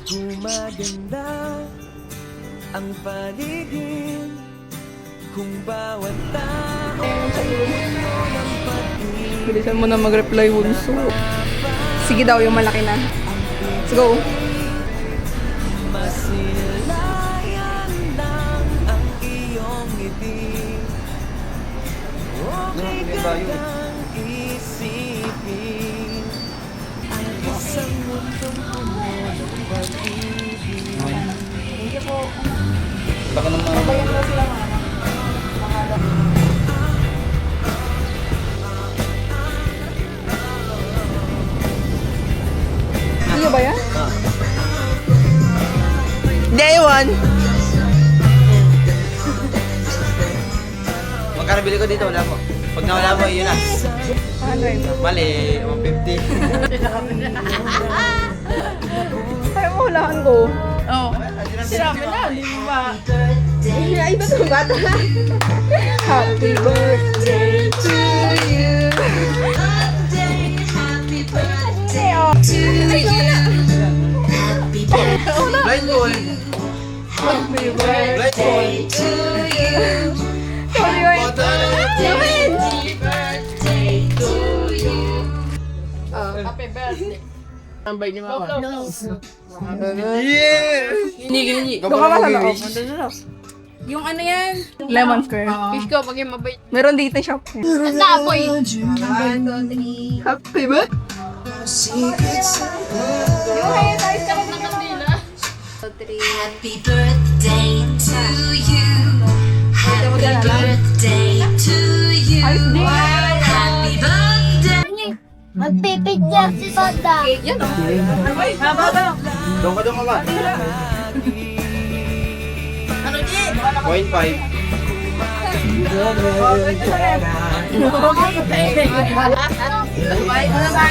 Gumaganda ang paligid kung bawat tao ng pag-ibig. Bilisan mo na mag-reply, Wunso. Sige daw, yung malaki na. Let's go. Masilayan lang ang iyong ngiti. Okay ka lang isipin ang isang mundong puno ng pag-ibig. Thank you po. Baka naman. Bayan mo sila mga Iyo ba yan? Day one! Magkano bili ko dito? Wala po. Pag nawala mo, yun na. 100. Mali, 150. Ay, mahulaan ko. Oh. Sinabi na, di mo ba? Ay, ito sa bata. Happy birthday to you. Blind ball. Happy birthday to you. Sorry, wait. Happy birthday. Tambay niyo mama. Yeah! Doon ka ba sa loob? Yung ano yan? Lemon square. Fish ko, maging mabait. Meron dito shop. Ang tapoy. Happy birthday. Yung hair size ka lang ng kandila. Happy birthday to you. Happy birthday to you. Happy birthday. Magpipigyan si Soda. Yan o. Haba. Doon ka ba? Ano di? 0.5. Wala. Wala. Wala.